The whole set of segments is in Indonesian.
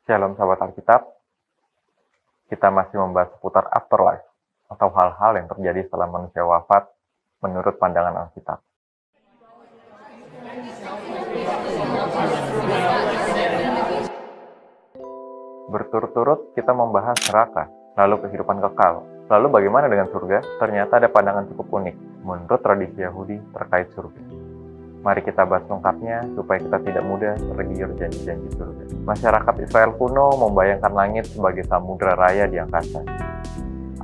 Shalom sahabat Alkitab, kita masih membahas seputar afterlife atau hal-hal yang terjadi setelah manusia wafat menurut pandangan Alkitab. Berturut-turut kita membahas neraka, lalu kehidupan kekal. Lalu bagaimana dengan surga? Ternyata ada pandangan cukup unik menurut tradisi Yahudi terkait surga. Mari kita bahas lengkapnya supaya kita tidak mudah tergiur janji-janji surga. Masyarakat Israel kuno membayangkan langit sebagai samudra raya di angkasa.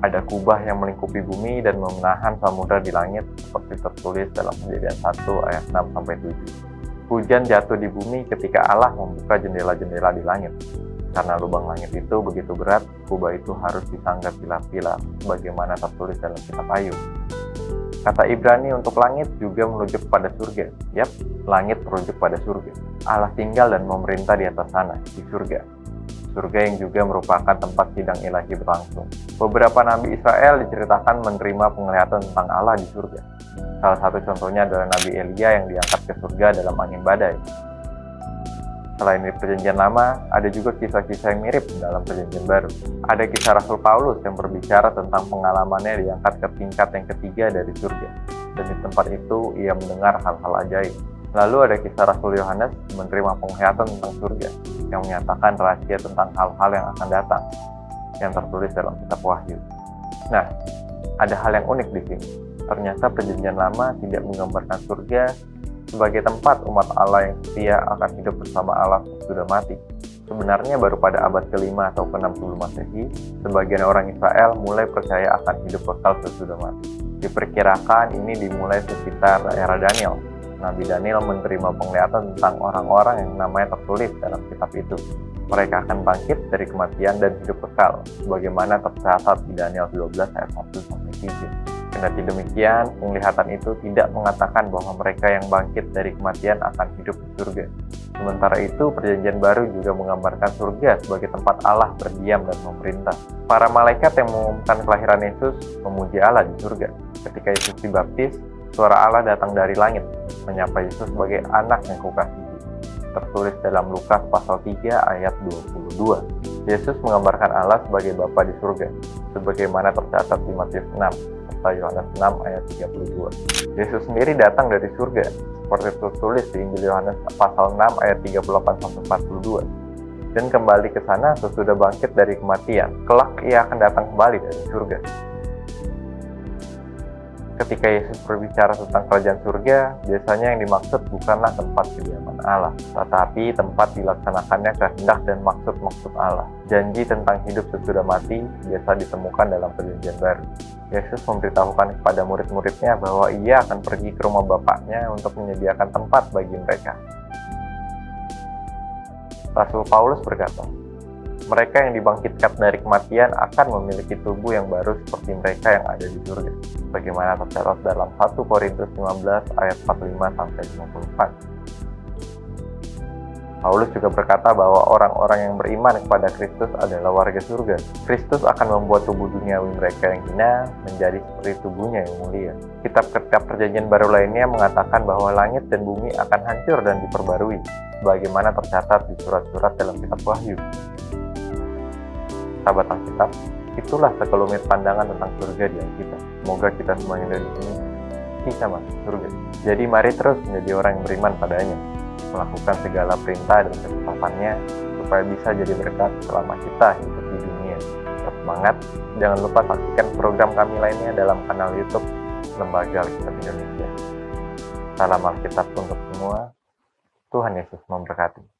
Ada kubah yang melingkupi bumi dan menahan samudra di langit seperti tertulis dalam Kejadian 1 ayat 6-7. Hujan jatuh di bumi ketika Allah membuka jendela-jendela di langit. Karena lubang langit itu begitu berat, kubah itu harus disanggah pilar-pilar sebagaimana tertulis dalam kitab Ayub. Kata Ibrani untuk langit juga merujuk pada surga. Yap, langit merujuk pada surga. Allah tinggal dan memerintah di atas sana, di surga. Surga yang juga merupakan tempat sidang ilahi berlangsung. Beberapa nabi Israel diceritakan menerima penglihatan tentang Allah di surga. Salah satu contohnya adalah Nabi Elia yang diangkat ke surga dalam angin badai. Selain di Perjanjian Lama, ada juga kisah-kisah yang mirip dalam Perjanjian Baru. Ada kisah Rasul Paulus yang berbicara tentang pengalamannya diangkat ke tingkat yang ketiga dari surga. Dan di tempat itu, ia mendengar hal-hal ajaib. Lalu ada kisah Rasul Yohanes menerima penglihatan tentang surga, yang menyatakan rahasia tentang hal-hal yang akan datang, yang tertulis dalam kitab Wahyu. Nah, ada hal yang unik di sini. Ternyata Perjanjian Lama tidak menggambarkan surga sebagai tempat umat Allah yang setia akan hidup bersama Allah sudah mati. Sebenarnya baru pada abad ke-5 atau ke-60 Masehi, sebagian orang Israel mulai percaya akan hidup kekal sesudah mati. Diperkirakan ini dimulai sekitar era Daniel. Nabi Daniel menerima penglihatan tentang orang-orang yang namanya tertulis dalam kitab itu. Mereka akan bangkit dari kematian dan hidup kekal, sebagaimana tercatat di Daniel 12 ayat 1-3. Kendati demikian, penglihatan itu tidak mengatakan bahwa mereka yang bangkit dari kematian akan hidup di surga. Sementara itu, Perjanjian Baru juga menggambarkan surga sebagai tempat Allah berdiam dan memerintah. Para malaikat yang mengumumkan kelahiran Yesus memuji Allah di surga. Ketika Yesus dibaptis, suara Allah datang dari langit, menyapa Yesus sebagai anak yang kukasihi. Tertulis dalam Lukas pasal 3 ayat 22. Yesus menggambarkan Allah sebagai Bapa di surga, sebagaimana tercatat di Matius 6. Yohanes 6 ayat 32. Yesus sendiri datang dari surga, seperti tertulis di Injil Yohanes pasal 6 ayat 38-42. Dan kembali ke sana sesudah bangkit dari kematian. Kelak ia akan datang kembali dari surga. Ketika Yesus berbicara tentang kerajaan surga, biasanya yang dimaksud bukanlah tempat kediaman Allah, tetapi tempat dilaksanakannya kehendak dan maksud-maksud Allah. Janji tentang hidup sesudah mati biasa ditemukan dalam Perjanjian Baru. Yesus memberitahukan kepada murid-muridnya bahwa ia akan pergi ke rumah Bapaknya untuk menyediakan tempat bagi mereka. Rasul Paulus berkata, mereka yang dibangkitkan dari kematian akan memiliki tubuh yang baru seperti mereka yang ada di surga. Bagaimana tercatat dalam 1 Korintus 15 ayat 45-54. Paulus juga berkata bahwa orang-orang yang beriman kepada Kristus adalah warga surga. Kristus akan membuat tubuh duniawi mereka yang hina menjadi seperti tubuhnya yang mulia. Kitab-kitab Perjanjian Baru lainnya mengatakan bahwa langit dan bumi akan hancur dan diperbarui, sebagaimana tercatat di surat-surat dalam kitab Wahyu. Sahabat Alkitab, itulah sekelumit pandangan tentang surga di Alkitab. Semoga kita semuanya dari sini bisa masuk surga. Jadi mari terus menjadi orang yang beriman padanya, melakukan segala perintah dan ketetapannya supaya bisa jadi berkat selama kita hidup di dunia. Tetap semangat, jangan lupa saksikan program kami lainnya dalam kanal YouTube Lembaga Alkitab Indonesia. Salam Alkitab untuk semua, Tuhan Yesus memberkati.